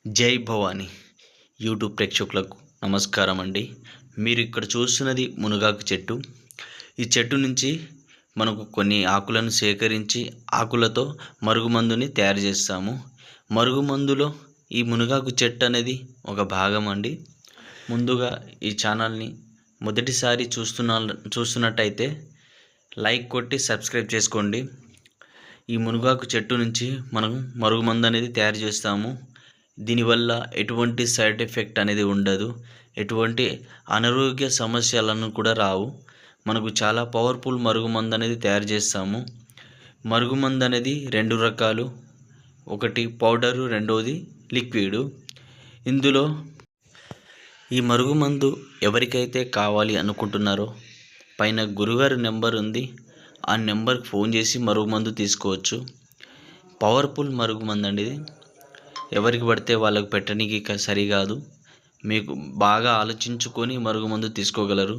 జై భవానీ యూట్యూబ్ ప్రేక్షకులకు నమస్కారం అండి. మీరు ఇక్కడ చూస్తున్నది మునగాకు చెట్టు. ఈ చెట్టు నుంచి మనకు కొన్ని ఆకులను సేకరించి ఆకులతో మరుగుమందుని తయారు చేస్తాము. మరుగుమందులో ఈ మునగాకు చెట్టు అనేది ఒక భాగం అండి. ముందుగా ఈ ఛానల్ని మొదటిసారి చూస్తున్నట్టయితే లైక్ కొట్టి సబ్స్క్రైబ్ చేసుకోండి. ఈ మునగాకు చెట్టు నుంచి మనం మరుగుమందు అనేది తయారు చేస్తాము. దీనివల్ల ఎటువంటి సైడ్ ఎఫెక్ట్ అనేది ఉండదు, ఎటువంటి అనారోగ్య సమస్యలను కూడా రావు. మనకు చాలా పవర్ఫుల్ మరుగుమందు అనేది తయారు చేస్తాము. మరుగుమందు అనేది రెండు రకాలు, ఒకటి పౌడరు, రెండవది లిక్విడ్. ఇందులో ఈ మరుగుమందు ఎవరికైతే కావాలి అనుకుంటున్నారో పైన గురుగారి నెంబర్ ఉంది, ఆ నెంబర్కి ఫోన్ చేసి మరుగుమందు తీసుకోవచ్చు. పవర్ఫుల్ మరుగుమందు అండి ఇది. ఎవరికి పడితే వాళ్ళకు పెట్టడానికి సరికాదు. మీకు బాగా ఆలోచించుకొని మరుగుమందు తీసుకోగలరు.